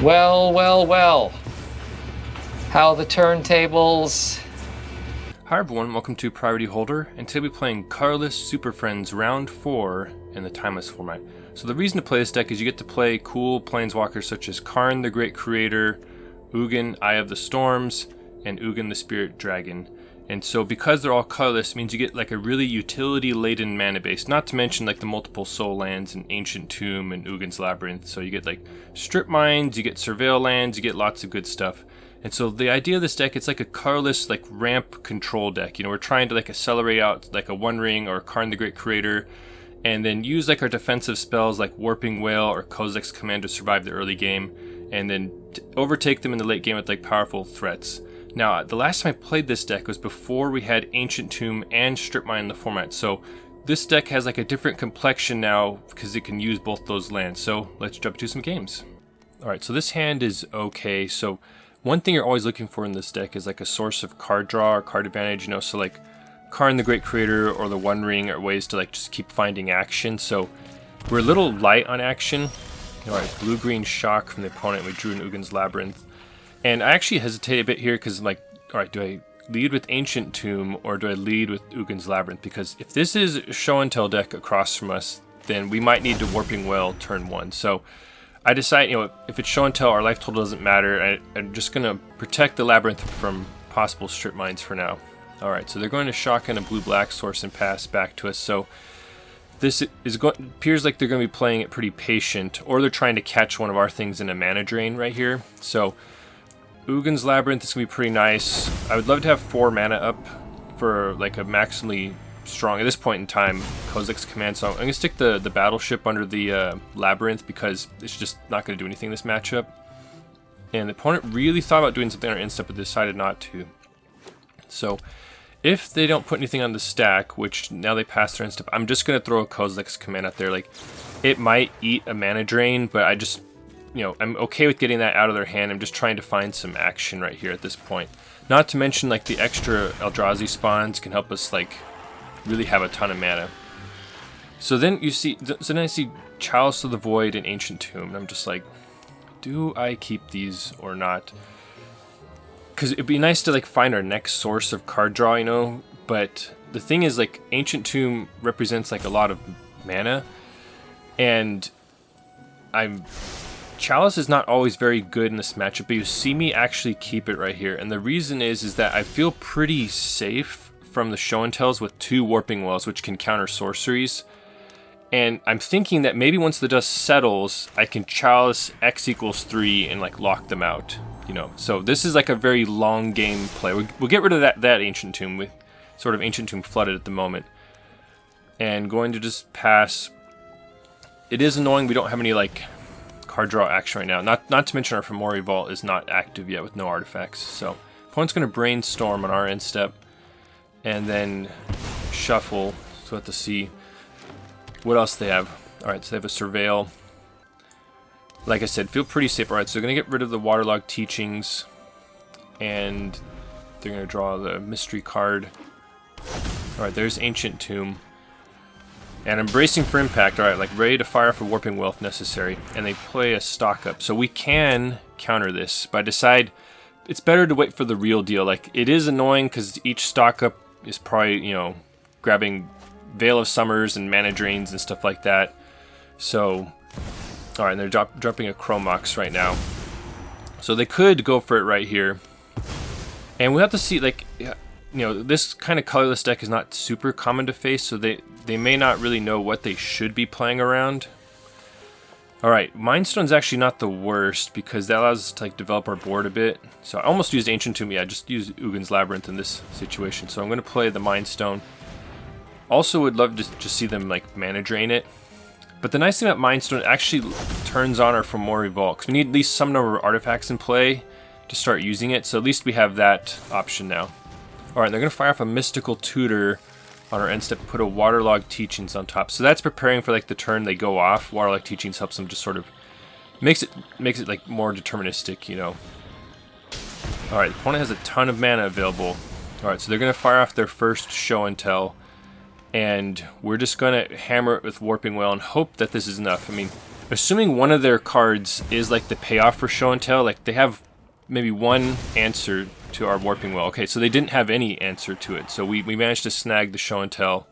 Well, well, well. How are the turntables? Hi everyone, welcome to Priority Holder, and today we'll be playing Colorless Superfriends Round 4 in the Timeless format. So the reason to play this deck is you get to play cool planeswalkers such as Karn the Great Creator, Ugin, Eye of the Storms, and Ugin the Spirit Dragon. And so because they're all colorless, it means you get like a really utility-laden mana base, not to mention like the multiple soul lands and Ancient Tomb and Ugin's Labyrinth. So you get like strip mines, you get surveil lands, you get lots of good stuff. And so the idea of this deck, it's like a colorless like ramp control deck. You know, we're trying to like accelerate out like a One Ring or Karn the Great Creator, and then use like our defensive spells like Warping Wail or Kozilek's Command to survive the early game, and then overtake them in the late game with like powerful threats. Now, the last time I played this deck was before we had Ancient Tomb and Strip Mine in the format, so this deck has like a different complexion now because it can use both those lands. So let's jump to some games. Alright, so this hand is okay. So one thing you're always looking for in this deck is like a source of card draw or card advantage, you know, so like Karn the Great Creator or the One Ring are ways to like just keep finding action. So we're a little light on action. Alright, blue-green shock from the opponent. We drew an Ugin's Labyrinth. And I actually hesitate a bit here because I'm like, alright, do I lead with Ancient Tomb or do I lead with Ugin's Labyrinth? Because if this is a show and tell deck across from us, then we might need to Warping Wail turn 1. So I decide, you know, if it's show and tell, our life total doesn't matter. I'm just going to protect the Labyrinth from possible strip mines for now. Alright, so they're going to shock in a blue-black source and pass back to us. So this appears like they're going to be playing it pretty patient, or they're trying to catch one of our things in a mana drain right here. So Ugin's Labyrinth is going to be pretty nice. I would love to have 4 mana up for like a maximally strong, at this point in time, Kozilek's Command. So I'm going to stick the Battleship under the Labyrinth because it's just not going to do anything this matchup. And the opponent really thought about doing something on our instep but decided not to. So if they don't put anything on the stack, which now they pass their instep, I'm just going to throw a Kozilek's Command out there. Like, it might eat a mana drain, but I just, you know, I'm okay with getting that out of their hand. I'm just trying to find some action right here at this point. Not to mention, like, the extra Eldrazi spawns can help us, like, really have a ton of mana. So then you see, so then I see Chalice of the Void and Ancient Tomb, and I'm just like, do I keep these or not? Because it'd be nice to, like, find our next source of card draw, you know, but the thing is, like, Ancient Tomb represents, like, a lot of mana, and Chalice is not always very good in this matchup, but you see me actually keep it right here. And the reason is that I feel pretty safe from the show and tells with 2 Warping Wails, which can counter sorceries. And I'm thinking that maybe once the dust settles, I can Chalice X equals 3 and like lock them out, you know. So this is like a very long game play. We'll get rid of that Ancient Tomb. With sort of Ancient Tomb flooded at the moment. And going to just pass. It is annoying we don't have any like card draw action right now. Not to mention our Fomori Vault is not active yet with no artifacts. So opponent's going to Brainstorm on our instep and then shuffle. So we have to see what else they have. Alright, so they have a Surveil. Like I said, feel pretty safe. Alright, so they're going to get rid of the Waterlogged Teachings, and they're going to draw the Mystery card. Alright, there's Ancient Tomb. And I'm bracing for impact, alright, like ready to fire off a Warping Wail if necessary. And they play a stock up. So we can counter this, but I decide it's better to wait for the real deal. Like, it is annoying because each stock up is probably, you know, grabbing Veil of Summers and mana drains and stuff like that. So, alright, they're dropping a Chromox right now. So they could go for it right here. And we have to see, like, you know, this kind of colorless deck is not super common to face, so they may not really know what they should be playing around. Alright, Mind Stone's actually not the worst because that allows us to like develop our board a bit. So I almost used Ancient Tomb, yeah, I just used Ugin's Labyrinth in this situation. So I'm going to play the Mind Stone. Also would love to just see them like mana drain it. But the nice thing about Mind Stone, it actually turns on our Fomori Vault, because we need at least some number of artifacts in play to start using it. So at least we have that option now. Alright, they're going to fire off a Mystical Tutor on our end step, put a Waterlogged Teachings on top. So that's preparing for like the turn they go off. Waterlogged Teachings helps them just sort of makes it like more deterministic, you know. Alright, the opponent has a ton of mana available. Alright, so they're gonna fire off their first show and tell. And we're just gonna hammer it with Warping Wail and hope that this is enough. I mean, assuming one of their cards is like the payoff for Show and Tell, like they have maybe one answer to our Warping Wail. Okay, so they didn't have any answer to it. So we managed to snag the Show and Tell,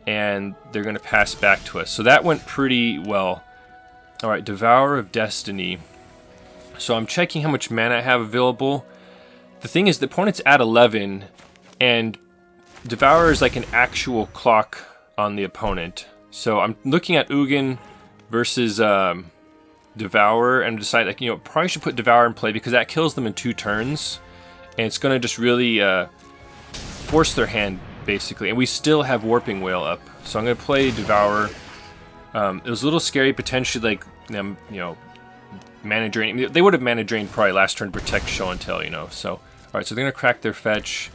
and they're going to pass back to us. So that went pretty well. All right, Devourer of Destiny. So I'm checking how much mana I have available. The thing is, the opponent's at 11, and Devourer is like an actual clock on the opponent. So I'm looking at Ugin versus Devourer and decide, like, you know, probably should put Devourer in play because that kills them in 2 turns, and it's going to just really force their hand, basically. And we still have Warping Wail up, so I'm going to play Devourer. It was a little scary, potentially, like, them, you know, mana drain. I mean, they would have mana drained probably last turn to protect Show and Tell, you know. So, all right, so they're going to crack their fetch,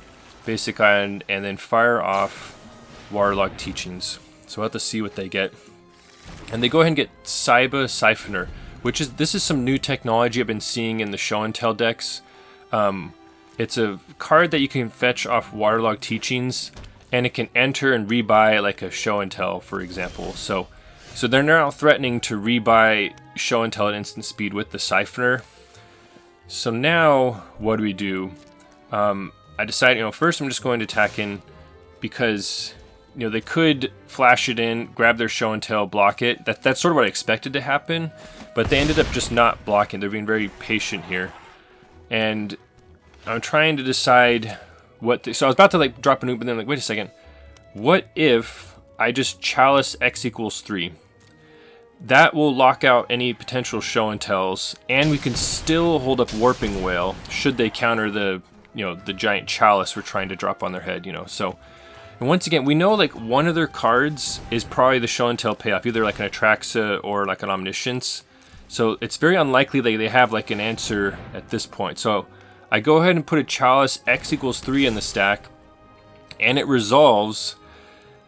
Basic Island, and then fire off Waterlogged Teachings. So we'll have to see what they get. And they go ahead and get Saiba Siphoner, which is, this is some new technology I've been seeing in the Show and Tell decks. It's a card that you can fetch off Waterlogged Teachings, and it can enter and rebuy like a Show and Tell, for example. So they're now threatening to rebuy Show and Tell at instant speed with the Siphoner. So now, what do? I decided, you know, first I'm just going to attack in because, you know, they could flash it in, grab their Show and Tell, block it. That's sort of what I expected to happen, but they ended up just not blocking. They're being very patient here. And I'm trying to decide what... So I was about to, like, drop a nuke, but then, like, wait a second. What if I just Chalice X equals 3? That will lock out any potential Show and Tells, and we can still hold up Warping Wail should they counter the, you know, the giant Chalice we're trying to drop on their head, you know. So, and once again, we know, like, one of their cards is probably the Show and Tell payoff, either like an Atraxa or like an Omniscience. So it's very unlikely that they have like an answer at this point. So I go ahead and put a Chalice X equals 3 in the stack, and it resolves,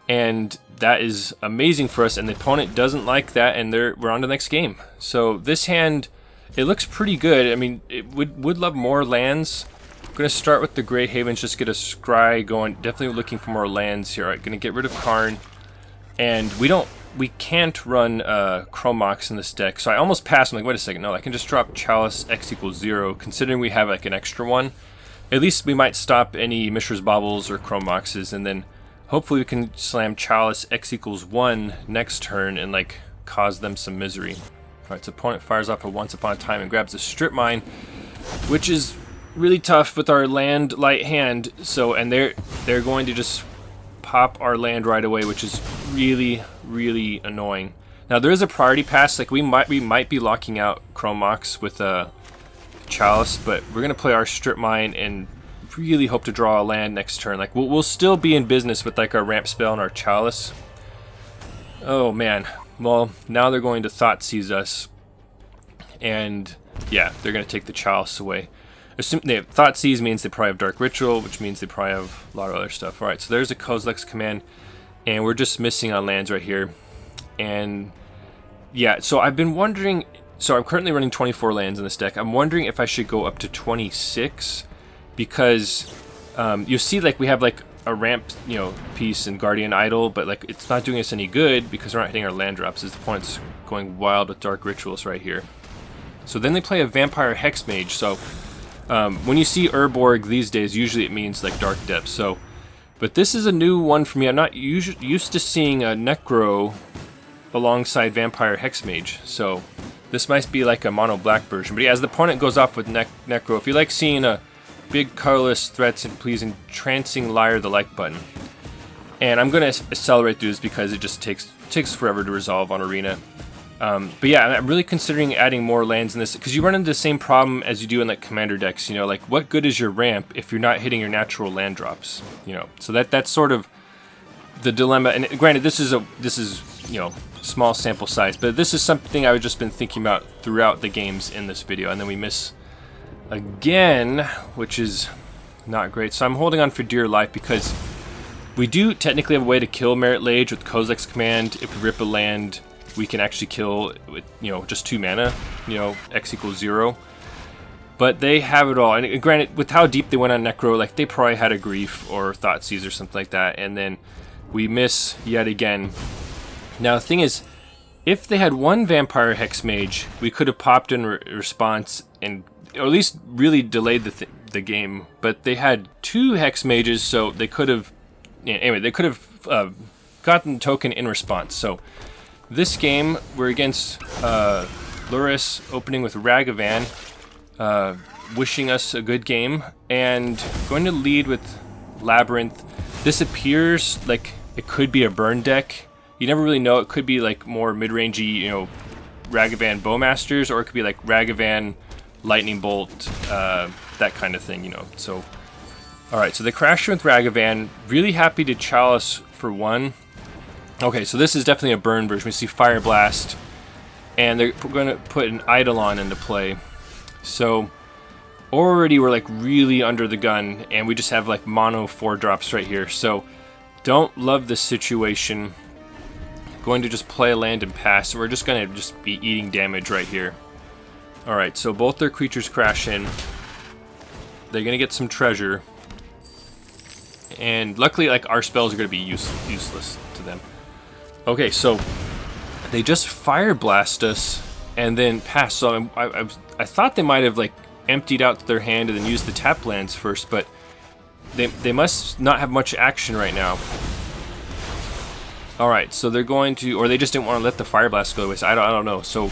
and that is amazing for us, and the opponent doesn't like that, and we're on to the next game. So this hand, it looks pretty good. I mean, it would love more lands. I'm going to start with the Grey Havens, just get a scry going. Definitely looking for more lands here. All right, going to get rid of Karn, and we can't run Chromox in this deck. So I almost passed. I'm like, wait a second, no, I can just drop Chalice X equals 0, considering we have like an extra one. At least we might stop any Mishra's Baubles or Chromoxes, and then hopefully we can slam Chalice X equals 1 next turn and like cause them some misery. Alright, so opponent fires off a Once Upon a Time and grabs a Strip Mine, which is really tough with our land light hand. So, and they're going to just pop our land right away, which is really, really annoying. Now there is a priority pass, like we might be locking out Chromox with a Chalice, but we're gonna play our Strip Mine and really hope to draw a land next turn. Like we'll still be in business with like our ramp spell and our Chalice. Oh man, well now they're going to Thoughtseize us, and yeah, they're gonna take the Chalice away. They have Thoughtseize means they probably have Dark Ritual, which means they probably have a lot of other stuff. Alright, so there's a Kozilek's command, and we're just missing on lands right here. And yeah, so I've been wondering, so I'm currently running 24 lands in this deck. I'm wondering if I should go up to 26, because you see, like, we have like a ramp, you know, piece and Guardian Idol, but like it's not doing us any good because we're not hitting our land drops, as the opponent's going wild with Dark Rituals right here. So then they play a Vampire Hexmage. So when you see Urborg these days, usually it means like Dark Depths. So, but this is a new one for me. I'm not used to seeing a Necro alongside Vampire Hexmage. So this might be like a mono black version. But yeah, as the opponent goes off with Necro, if you like seeing a big colorless threats, and please Entrancing Liar the like button. And I'm gonna accelerate through this because it just takes forever to resolve on Arena. But yeah, I'm really considering adding more lands in this, because you run into the same problem as you do in like commander decks. You know, like what good is your ramp if you're not hitting your natural land drops? You know, so that's sort of the dilemma. And granted, this is you know, small sample size, but this is something I've just been thinking about throughout the games in this video, and then we miss again, which is not great. So I'm holding on for dear life because we do technically have a way to kill Merit Lage with Kozilek's command. If we rip a land, we can actually kill with, you know, just 2 mana, you know, X equals 0. But they have it all, and granted, with how deep they went on Necro, like they probably had a Grief or Thoughtseize or something like that, and then we miss yet again. Now the thing is, if they had one Vampire Hex Mage, we could have popped in response and or at least really delayed the game. But they had 2 Hex Mages, so they could have... anyway, they could have gotten the token in response. So this game, we're against Lurrus, opening with Ragavan, wishing us a good game, and going to lead with Labyrinth. This appears like it could be a burn deck. You never really know. It could be like more mid-rangey, you know, Ragavan Bowmasters, or it could be like Ragavan Lightning Bolt, that kind of thing, you know. So, alright, so they crashed with Ragavan. Really happy to Chalice for 1. Okay, so this is definitely a burn version. We see Fire Blast, and they're going to put an Eidolon into play. So, already we're like really under the gun, and we just have like mono 4-drops right here. So, don't love this situation. Going to just play a land and pass. So we're just going to just be eating damage right here. Alright, so both their creatures crash in. They're going to get some treasure. And luckily, like, our spells are going to be useless to them. Okay, so they just Fire Blast us and then pass. So I thought they might have, like, emptied out their hand and then used the tap lands first, but they must not have much action right now. Alright, so they're going to... or they just didn't want to let the Fire Blast go away, so I don't know. So,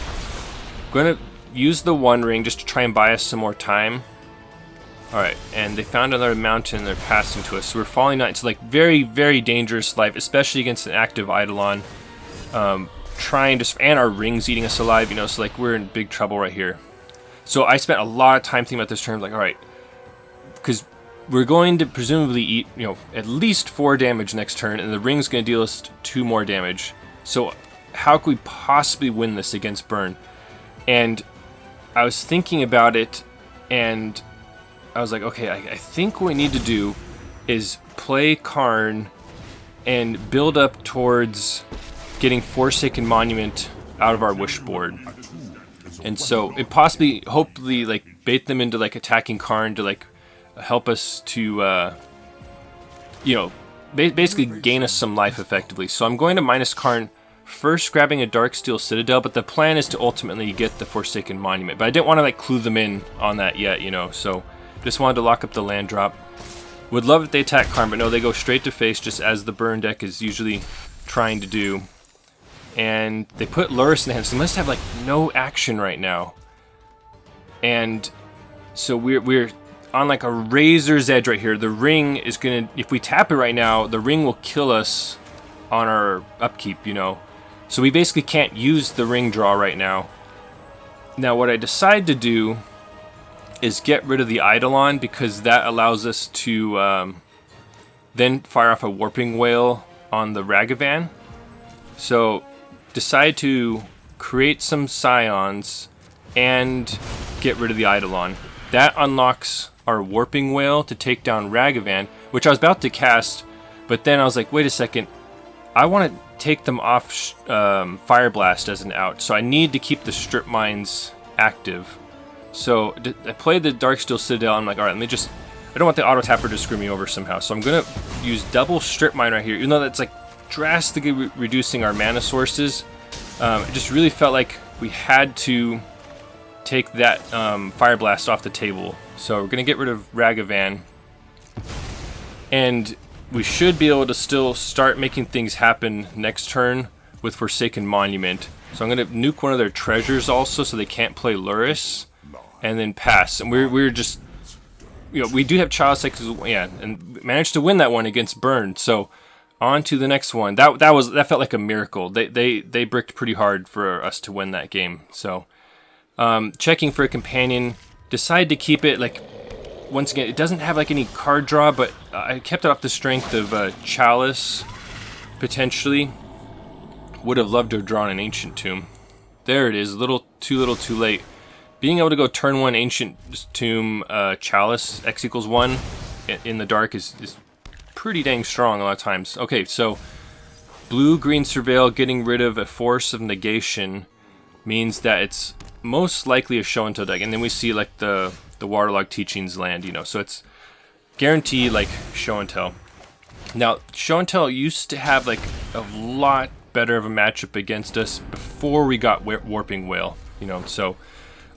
going to use the One Ring just to try and buy us some more time. Alright, and they found another mountain they're passing to us. So we're falling out. It's like very, very dangerous life, especially against an active Eidolon. Trying to... and our rings eating us alive, you know, so like we're in big trouble right here. So I spent a lot of time thinking about this turn, like, alright, because we're going to presumably eat, you know, at least 4 damage next turn, and the ring's going to deal us 2 more damage. So how could we possibly win this against burn? And I was thinking about it, and I was like, okay, I think what we need to do is play Karn and build up towards getting Forsaken Monument out of our wish board. And so it possibly, hopefully, like, bait them into, like, attacking Karn to, like, help us to, you know, basically gain us some life effectively. So I'm going to minus Karn, first grabbing a Darksteel Citadel, but the plan is to ultimately get the Forsaken Monument. But I didn't want to, like, clue them in on that yet, you know, so just wanted to lock up the land drop. Would love if they attack Karn, but no, they go straight to face, just as the burn deck is usually trying to do. And they put Lurrus in the hand, so they must have, like, no action right now. And so we're on, like, a razor's edge right here. The ring is gonna... if we tap it right now, the ring will kill us on our upkeep, you know. So we basically can't use the ring draw right now. Now, what I decide to do is get rid of the Eidolon, because that allows us to then fire off a Warping Wail on the Ragavan. So, decide to create some Scions and get rid of the Eidolon. That unlocks our Warping Wail to take down Ragavan, which I was about to cast, but then I was like, wait a second, I want to take them off Fire Blast as an out, so I need to keep the Strip Mines active. So I played the Darksteel Citadel. I'm like, alright, let me just... I don't want the auto tapper to screw me over somehow. So I'm going to use double Strip Mine right here. Even though that's like drastically reducing our mana sources. It just really felt like we had to take that Fire Blast off the table. So we're going to get rid of Ragavan. And we should be able to still start making things happen next turn with Forsaken Monument. So I'm going to nuke one of their treasures also, so they can't play Lurrus. And then pass. And we're just, you know, we do have Chalice, yeah, and managed to win that one against Burn. So on to the next one. That felt like a miracle. They bricked pretty hard for us to win that game. So checking for a companion, decide to keep it. Like, once again, it doesn't have like any card draw, but I kept it off the strength of Chalice potentially. Would have loved to have drawn an Ancient Tomb. There it is. A little too late. Being able to go turn 1 Ancient Tomb Chalice X=1 in the dark is pretty dang strong a lot of times. Okay, so blue-green Surveil getting rid of a Force of Negation means that it's most likely a Show and Tell deck. And then we see like the Waterlogged Teachings land, you know, so it's guaranteed like Show and Tell. Now, Show and Tell used to have like a lot better of a matchup against us before we got Warping Wail, you know. So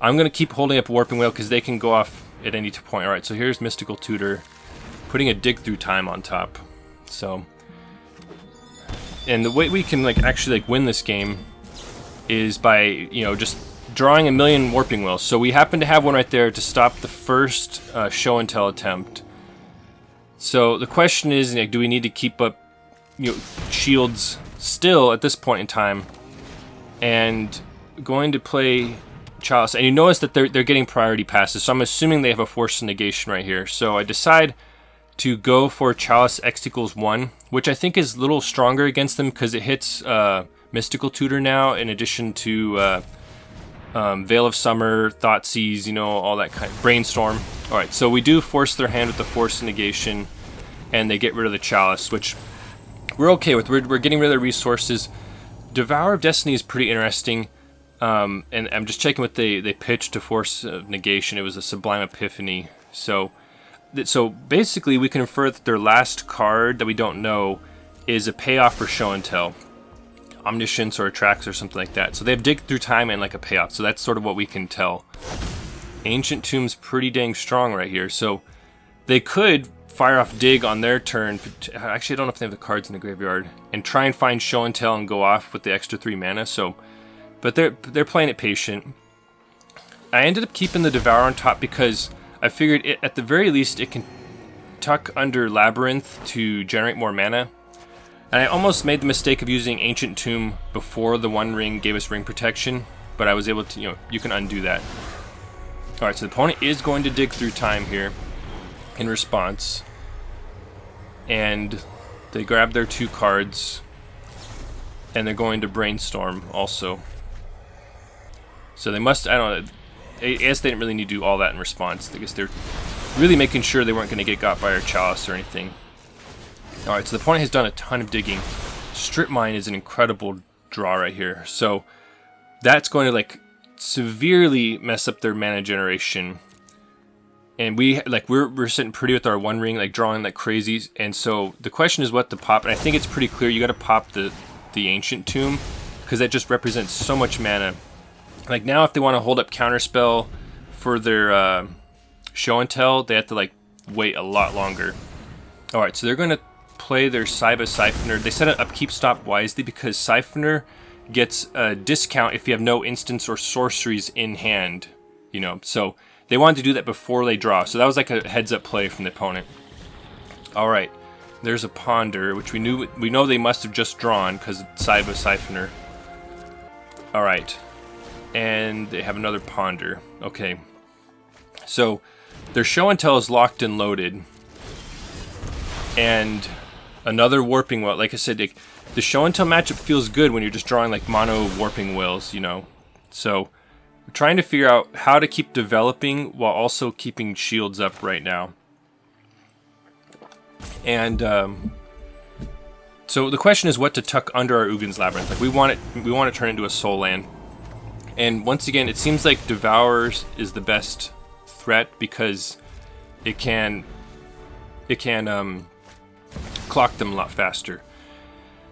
I'm going to keep holding up Warping Wail because they can go off at any point. Alright, so here's Mystical Tutor, putting a Dig Through Time on top. So, and the way we can like actually like win this game is by, you know, just drawing a million Warping Wails. So we happen to have one right there to stop the first show and tell attempt. So the question is, like, do we need to keep up, you know, shields still at this point in time? And going to play Chalice, and you notice that they're getting priority passes. So I'm assuming they have a Force Negation right here. So I decide to go for Chalice X=1, which I think is a little stronger against them because it hits Mystical Tutor now, in addition to Veil of Summer, Thoughtseize, you know, all that kind of Brainstorm. Alright, so we do force their hand with the Force Negation, and they get rid of the Chalice, which we're okay with. We're getting rid of their resources. Devourer of Destiny is pretty interesting, and I'm just checking what they pitched to Force Negation. It was a Sublime Epiphany. So basically we can infer that their last card that we don't know is a payoff for Show and Tell. Omniscience or Attracts or something like that. So they have Dig Through Time and like a payoff. So that's sort of what we can tell. Ancient Tomb's pretty dang strong right here. So they could fire off Dig on their turn. Actually, I don't know if they have the cards in the graveyard. And try and find Show and Tell and go off with the extra 3 mana. So, but they're playing it patient. I ended up keeping the Devourer on top because I figured at the very least it can tuck under Labyrinth to generate more mana. And I almost made the mistake of using Ancient Tomb before the One Ring gave us ring protection, but I was able to, you know, you can undo that. Alright, so the opponent is going to Dig Through Time here in response. And they grab their 2 cards, and they're going to Brainstorm also. So they must, I don't know, I guess they didn't really need to do all that in response. I guess they're really making sure they weren't going to get got by our Chalice or anything. Alright, so the opponent has done a ton of digging. Strip Mine is an incredible draw right here. So that's going to like severely mess up their mana generation. And we're sitting pretty with our One Ring, like drawing like crazy. And so the question is what to pop. And I think it's pretty clear you got to pop the Ancient Tomb, because that just represents so much mana. Like now, if they want to hold up Counterspell for their Show and Tell, they have to like wait a lot longer. All right, so they're going to play their Cyba Siphoner. They set an upkeep stop wisely because Siphoner gets a discount if you have no instants or sorceries in hand. You know, so they wanted to do that before they draw. So that was like a heads-up play from the opponent. All right, there's a Ponder, which we know they must have just drawn because it's Cyba Siphoner. All right. And they have another Ponder. Okay. So their Show and Tell is locked and loaded. And another Warping Wail. Like I said, the Show and Tell matchup feels good when you're just drawing like mono Warping Wails, you know. So we're trying to figure out how to keep developing while also keeping shields up right now. And so the question is what to tuck under our Ugin's Labyrinth. Like we want to turn it into a soul land. And once again, it seems like Devourers is the best threat because it can clock them a lot faster.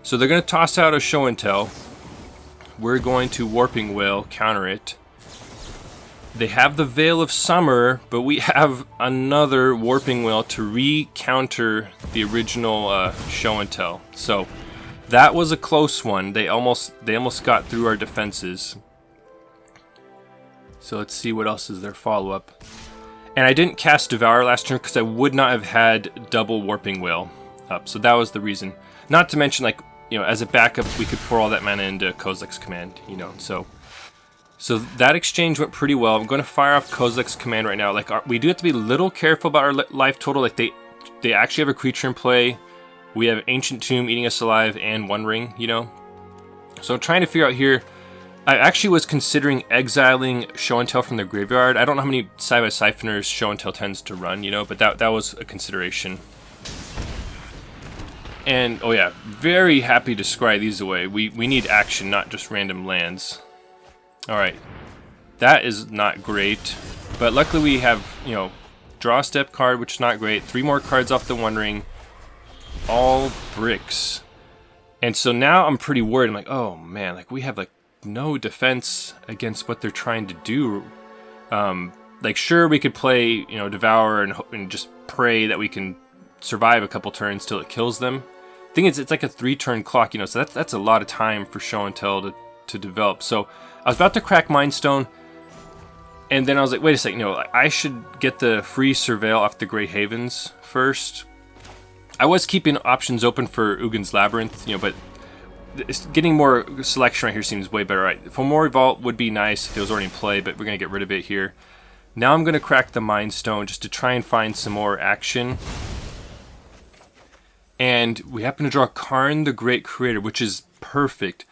So they're going to toss out a Show and Tell. We're going to Warping Wail, counter it. They have the Veil of Summer, but we have another Warping Wail to re-counter the original Show and Tell. So that was a close one. They almost got through our defenses. So let's see what else is their follow-up. And I didn't cast Devour last turn because I would not have had double Warping Wail up. So that was the reason. Not to mention, like, you know, as a backup, we could pour all that mana into Kozilek's command, you know. So that exchange went pretty well. I'm going to fire off Kozilek's command right now. Like, we do have to be a little careful about our life total. Like, they actually have a creature in play. We have Ancient Tomb eating us alive and One Ring, you know. So I'm trying to figure out here. I actually was considering exiling Show and Tell from their graveyard. I don't know how many Cyba Siphoners Show and Tell tends to run, you know, but that was a consideration. And, oh yeah, very happy to scry these away. We need action, not just random lands. Alright, that is not great. But luckily we have, you know, draw a step card, which is not great. 3 more cards off the One Ring. All bricks. And so now I'm pretty worried. I'm like, oh man, like we have like no defense against what they're trying to do. Like sure we could play, you know, Devour and just pray that we can survive a couple turns till it kills them. The thing is, it's like a 3-turn clock, you know, so that's a lot of time for show and tell to develop. So I was about to crack Mind Stone, and then I was like, wait a second, you know, I should get the free Surveil off the Grey Havens first. I was keeping options open for Ugin's Labyrinth, you know, but getting more selection right here seems way better. Right, Fomori Vault would be nice if it was already in play, but we're going to get rid of it here. Now I'm going to crack the Mind Stone just to try and find some more action. And we happen to draw Karn the Great Creator, which is perfect.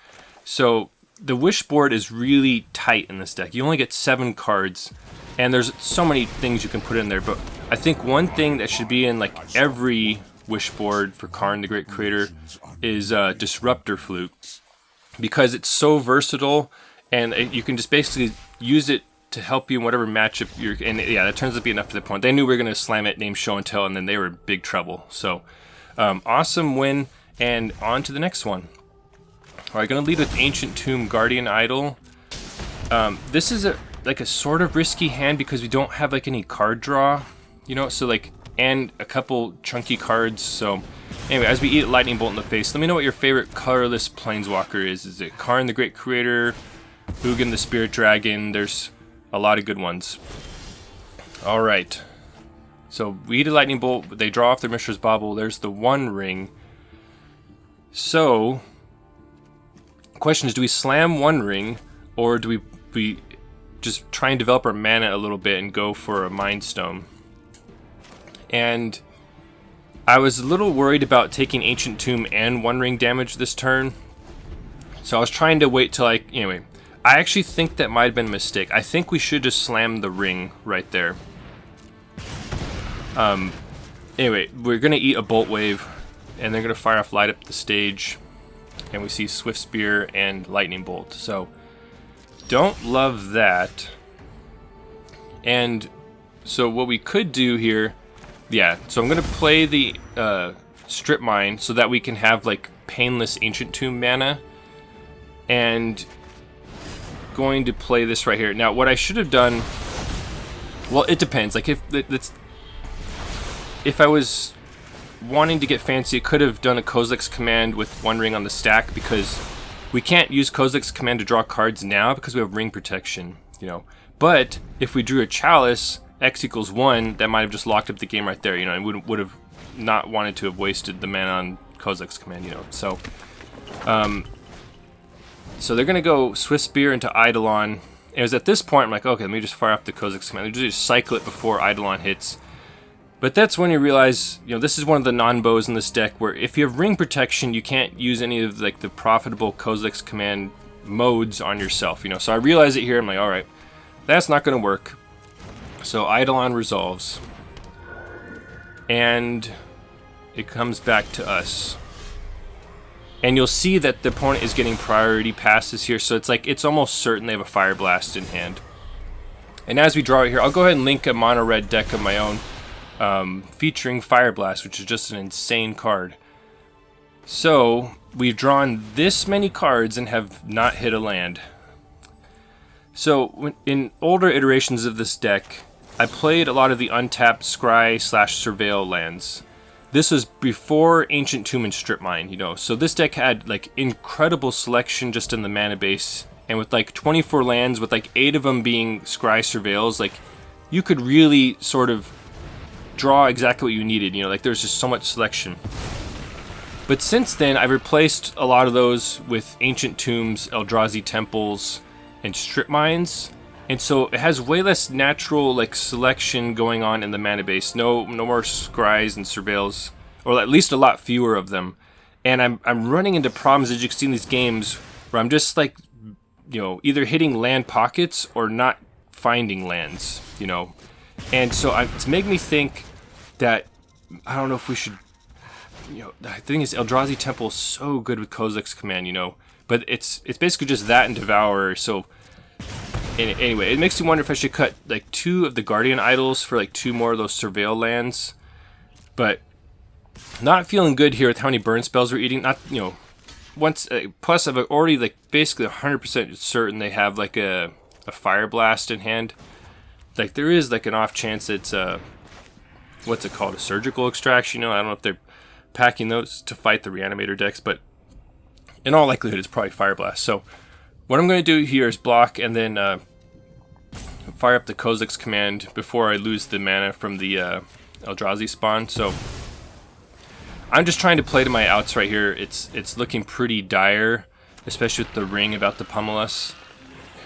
So the wish board is really tight in this deck. You only get 7 cards, and there's so many things you can put in there. But I think one thing that should be in like every wish board for Karn the Great Creator is Disruptor Flute, because it's so versatile, and you can just basically use it to help you in whatever matchup you're in. Yeah, that turns out to be enough for the point. They knew we were going to slam it, name show and tell, and then they were in big trouble. So awesome win, and on to the next one. All right, going to lead with Ancient Tomb Guardian Idol. This is like a sort of risky hand because we don't have like any card draw, you know, so like, and a couple chunky cards. So anyway, as we eat Lightning Bolt in the face, let me know what your favorite colorless planeswalker is. Is it Karn the Great Creator, Ugin the Spirit Dragon? There's a lot of good ones. All right, so we eat a Lightning Bolt, they draw off their Mishra's Bauble. There's the One Ring. So question is, do we slam One Ring, or do we just try and develop our mana a little bit and go for a Mind Stone? And I was a little worried about taking Ancient Tomb and One Ring damage this turn, so I was trying to wait till anyway, I actually think that might have been a mistake. I think we should just slam the ring right there. Anyway, we're gonna eat a Bolt Wave, and they're gonna fire off Light Up the Stage, and we see Swift Spear and Lightning Bolt. So don't love that. And so what we could do here, yeah, so I'm gonna play the Strip Mine so that we can have like painless Ancient Tomb mana, and going to play this right here. Now what I should have done, well, it depends. Like if I was wanting to get fancy, I could have done a Kozilek's Command with One Ring on the stack, because we can't use Kozilek's Command to draw cards now because we have ring protection, you know. But if we drew a Chalice, X equals 1, that might have just locked up the game right there, you know, and would have not wanted to have wasted the mana on Kozilek's Command, you know. So so they're gonna go Swift Spear into Eidolon. It was at this point I'm like, okay, let me just fire off the Kozilek's Command. Just cycle it before Eidolon hits. But that's when you realize, you know, this is one of the non-bows in this deck where if you have ring protection, you can't use any of like the profitable Kozilek's Command modes on yourself, you know. So I realize it here. I'm like, all right, that's not going to work. So Eidolon resolves, and it comes back to us. And you'll see that the opponent is getting priority passes here, so it's like it's almost certain they have a Fire Blast in hand. And as we draw it here, I'll go ahead and link a mono red deck of my own, featuring Fire Blast, which is just an insane card. So we've drawn this many cards and have not hit a land. So in older iterations of this deck, I played a lot of the untapped Scry/Surveil lands. This was before Ancient Tomb and Strip Mine, you know. So this deck had like incredible selection just in the mana base, and with like 24 lands, with like 8 of them being Scry/Surveils, like you could really sort of draw exactly what you needed, you know. Like there's just so much selection. But since then, I've replaced a lot of those with Ancient Tombs, Eldrazi Temples, and Strip Mines. And so it has way less natural like selection going on in the mana base. No more Scries and Surveils, or at least a lot fewer of them. And I'm running into problems, as you can see in these games, where I'm just like, you know, either hitting land pockets or not finding lands, you know. And so it's making me think that I don't know if we should, you know, the thing is Eldrazi Temple is so good with Kozilek's Command, you know, but it's basically just that and Devourer. So anyway, it makes me wonder if I should cut like 2 of the Guardian Idols for like 2 more of those Surveil lands. But not feeling good here with how many burn spells we're eating. Not, you know, plus I've already like basically 100% certain they have like a Fire Blast in hand. Like there is like an off chance it's what's it called, a surgical extraction. You know, I don't know if they're packing those to fight the Reanimator decks, but in all likelihood it's probably Fire Blast. So what I'm going to do here is block and then fire up the Kozilek's command before I lose the mana from the Eldrazi spawn. So I'm just trying to play to my outs right here. It's looking pretty dire, especially with the ring about to pummel us.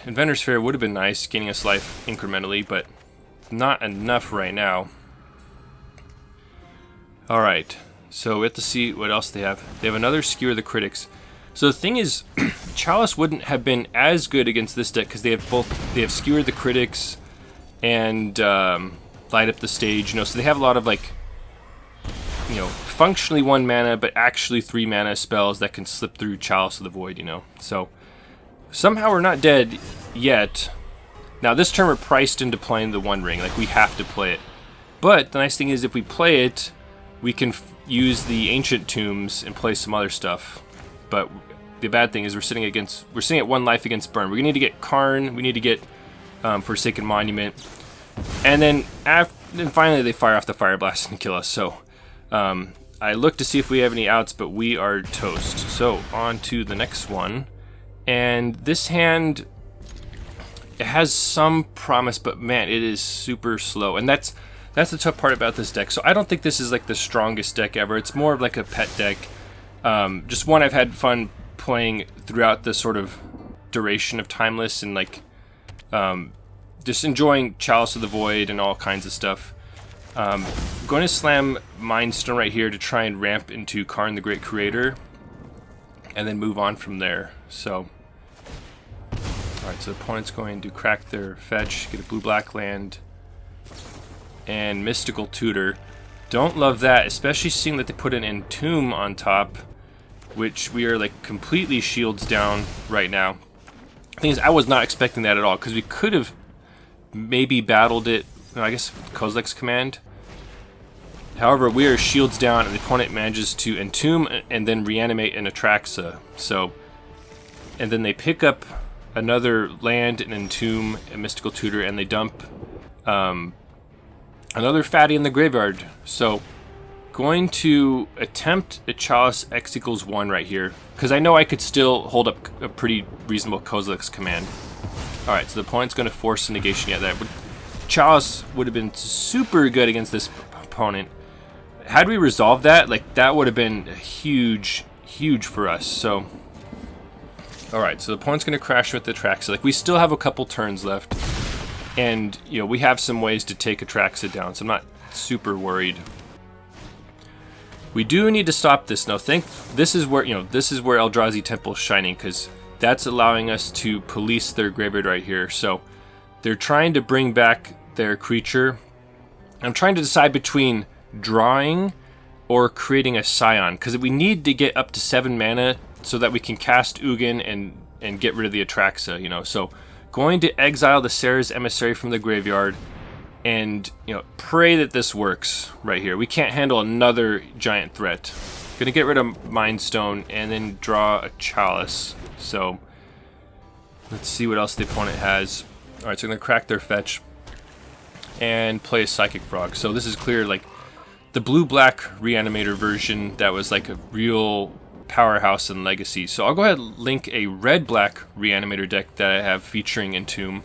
Inventors Fair would have been nice, gaining us life incrementally, but not enough right now. Alright, so we have to see what else they have. They have another Skewer the Critics. So the thing is, Chalice wouldn't have been as good against this deck because they have Skewer the Critics and Light Up the Stage, you know, so they have a lot of like, you know, functionally 1 mana, but actually 3 mana spells that can slip through Chalice of the Void, you know. So somehow we're not dead yet. Now this turn we're priced into playing the One Ring, like we have to play it. But the nice thing is if we play it, we can use the Ancient Tombs and play some other stuff. But the bad thing is we're sitting at 1 life against Burn. We're gonna need to get Karn, we need to get Forsaken Monument, and then finally they fire off the Fire Blast and kill us. So I look to see if we have any outs, but we are toast. So on to the next one. And this hand, it has some promise, but man, it is super slow. And that's the tough part about this deck. So I don't think this is like the strongest deck ever. It's more of like a pet deck. Just one I've had fun playing throughout the sort of duration of Timeless, and like just enjoying Chalice of the Void and all kinds of stuff. Going to slam Mind Stone right here to try and ramp into Karn the Great Creator, and then move on from there. So, alright, so the opponent's going to crack their fetch, get a blue-black land, and Mystical Tutor. Don't love that, especially seeing that they put an Entomb on top, which we are like completely shields down right now. The thing is, I was not expecting that at all, because we could have maybe battled it, I guess, with Kozilek's command. However, we are shields down, and the opponent manages to Entomb and then reanimate an Atraxa. So, and then they pick up another land, an Entomb, a Mystical Tutor, and they dump another fatty in the graveyard. So, going to attempt a Chalice X=1 right here, because I know I could still hold up a pretty reasonable Kozilek's command. Alright, so the opponent's going to force a negation. Yeah, that would, Chalice would have been super good against this opponent. Had we resolved that, like, that would have been huge for us. So, alright, so the opponent's going to crash with the Atraxa. Like, we still have a couple turns left, and, you know, we have some ways to take Atraxa down, so I'm not super worried. We do need to stop this now. This is where, you know, this is where Eldrazi Temple is shining, because that's allowing us to police their graveyard right here. So they're trying to bring back their creature. I'm trying to decide between drawing or creating a Scion, because we need to get up to 7 mana so that we can cast Ugin and get rid of the Atraxa, you know. So going to exile the Serra's Emissary from the graveyard and, you know, pray that this works right here. We can't handle another giant threat. Gonna get rid of Mind Stone and then draw a Chalice. So let's see what else the opponent has. Alright, so I'm gonna crack their fetch and play a Psychic Frog. So this is clear, like the blue-black Reanimator version that was like a real powerhouse in Legacy. So I'll go ahead and link a red-black Reanimator deck that I have featuring Entomb.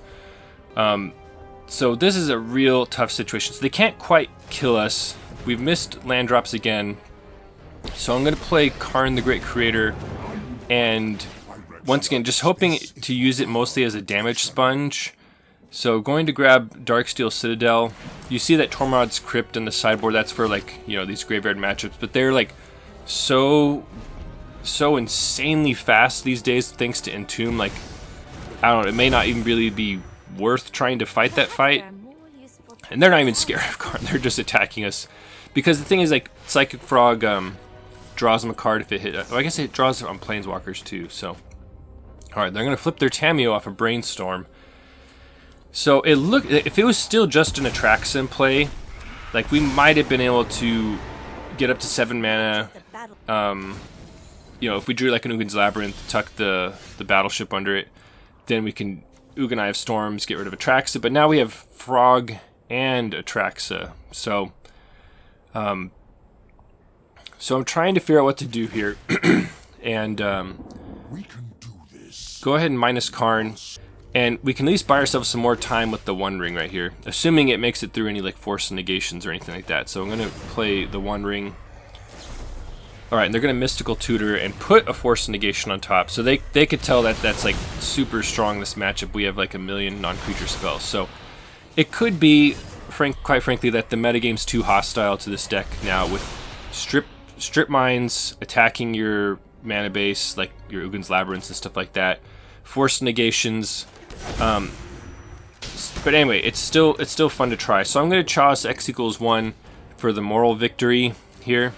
So this is a real tough situation. So they can't quite kill us. We've missed land drops again. So I'm going to play Karn the Great Creator, and once again, just hoping to use it mostly as a damage sponge. So going to grab Darksteel Citadel. You see that Tormod's Crypt in the sideboard, that's for, like, you know, these graveyard matchups, but they're like so insanely fast these days thanks to Entomb. Like, I don't know, it may not even really be worth trying to fight that fight. And they're not even scared of Karn, they're just attacking us. Because the thing is, like, Psychic Frog draws them a card if it hit. Oh, I guess it draws on Planeswalkers too, so. Alright, they're going to flip their Tameo off a Brainstorm. So it looked, if it was still just an Atraxa in play, like, we might have been able to get up to 7 mana. You you know, if we drew like an Ugin's Labyrinth, tuck the Battleship under it, then we can Ugin Eye of Storms, get rid of Atraxa. But now we have Frog and Atraxa. So I'm trying to figure out what to do here. And We can do this. go ahead and minus Karn. And we can at least buy ourselves some more time with the One Ring right here. Assuming it makes it through any like force negations or anything like that. So I'm going to play the One Ring. Alright, and they're going to Mystical Tutor and put a Force Negation on top. So they could tell that that's like super strong this matchup. We have like a million non-creature spells. So it could be, quite frankly, that the metagame's too hostile to this deck now with strip mines attacking your mana base, like your Ugin's Labyrinths and stuff like that. Force Negations. But anyway, it's still fun to try. So I'm going to Chalice X = 1 for the moral victory here.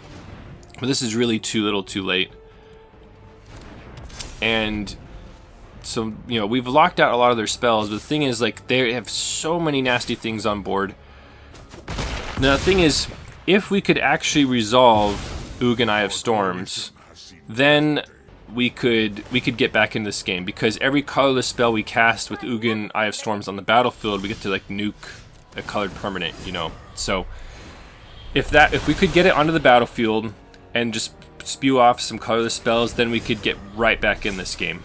But this is really too little too late. And so, you know, we've locked out a lot of their spells, but the thing is, like, they have so many nasty things on board. Now, the thing is, if we could actually resolve Ugin Eye of Storms, then we could get back in this game, because every colorless spell we cast with Ugin Eye of Storms on the battlefield, we get to, like, nuke a colored permanent, you know. So if we could get it onto the battlefield and just spew off some colorless spells, then we could get right back in this game.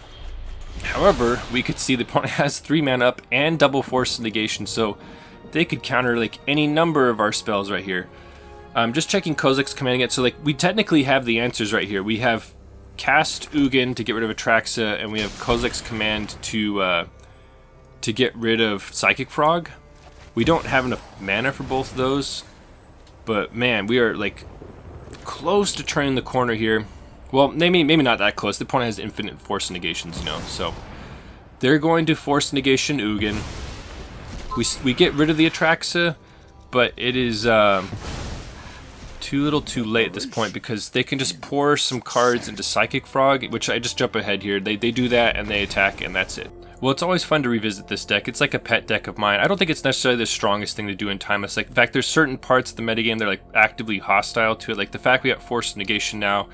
However, we could see the opponent has 3 mana up and double Force Negation, so they could counter like any number of our spells right here. Just checking Kozilek's commanding it, so like we technically have the answers right here. We have cast Ugin to get rid of Atraxa, and we have Kozilek's command to get rid of Psychic Frog. We don't have enough mana for both of those, but man, we are like close to turning the corner here. Well, maybe not that close. The opponent has infinite Force Negations, you know. So they're going to Force Negation Ugin. We get rid of the Atraxa, but it is too little too late at this point, because they can just pour some cards into Psychic Frog, which I just jump ahead here. They do that and they attack, and that's it. Well, it's always fun to revisit this deck. It's like a pet deck of mine. I don't think it's necessarily the strongest thing to do in Timeless. Like, in fact, there's certain parts of the metagame that are like actively hostile to it. Like the fact we got Force Negation now,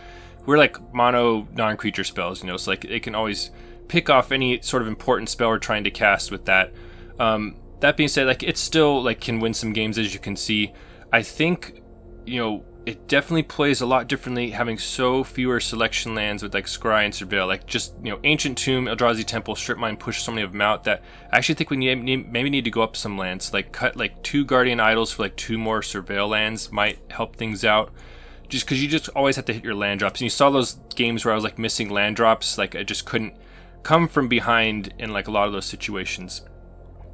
we're like mono non-creature spells, you know, so like it can always pick off any sort of important spell we're trying to cast with that. That being said, like, it still like can win some games, as you can see. I think, you know, it definitely plays a lot differently having so fewer selection lands with like Scry and Surveil. Like, just, you know, Ancient Tomb, Eldrazi Temple, Strip Mine, push so many of them out that I actually think we maybe need to go up some lands. Like, cut like 2 Guardian Idols for like 2 more Surveil lands might help things out. Just because you just always have to hit your land drops. And you saw those games where I was like missing land drops. Like, I just couldn't come from behind in like a lot of those situations.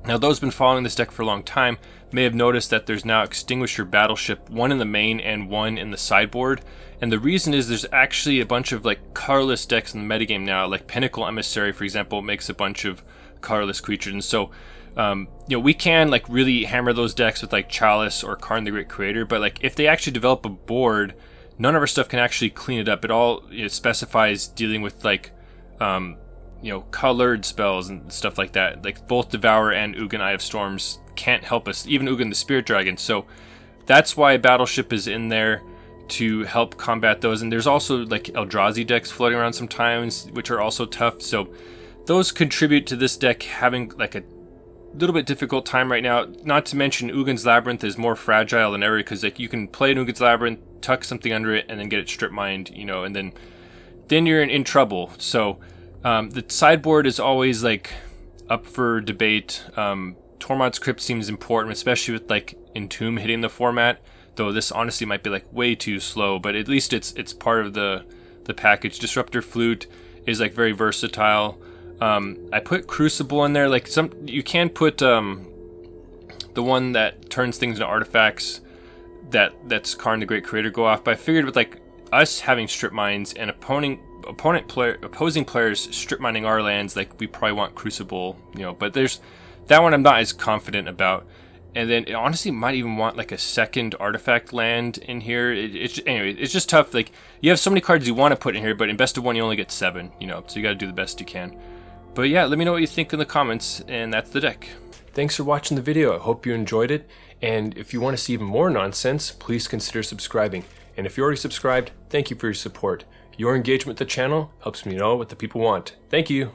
Now, those who've been following this deck for a long time may have noticed that there's now Extinguisher Battleship, 1 in the main and 1 in the sideboard. And the reason is there's actually a bunch of like colorless decks in the metagame now. Like Pinnacle Emissary, for example, makes a bunch of colorless creatures. And so, you know, we can like really hammer those decks with like Chalice or Karn the Great Creator. But like, if they actually develop a board, none of our stuff can actually clean it up. It all, it specifies dealing with like, you know, colored spells and stuff like that. Like both Devourer and Ugin Eye of Storms can't help us, even Ugin the Spirit Dragon. So that's why Battleship is in there, to help combat those. And there's also like Eldrazi decks floating around sometimes, which are also tough. So those contribute to this deck having like a little bit difficult time right now. Not to mention Ugin's Labyrinth is more fragile than ever, because like you can play an Ugin's Labyrinth, tuck something under it, and then get it strip mined, you know, and then you're in trouble. So the sideboard is always like up for debate. Tormod's Crypt seems important, especially with like Entomb hitting the format, though this honestly might be like way too slow, but at least it's part of the package. Disruptor Flute is like very versatile. I put Crucible in there. Like, you can put the one that turns things into artifacts that's Karn the Great Creator go off, but I figured with like us having strip mines and opposing players strip mining our lands, like we probably want Crucible, you know. But there's that one I'm not as confident about. And then it honestly might even want like a second artifact land in here. Anyway, it's just tough. Like, you have so many cards you want to put in here, but in best of 1 you only get 7, you know, so you got to do the best you can. But yeah, let me know what you think in the comments, and that's the deck. Thanks for watching the video. I hope you enjoyed it. And if you want to see even more nonsense, please consider subscribing. And if you're already subscribed, thank you for your support. Your engagement with the channel helps me know what the people want. Thank you!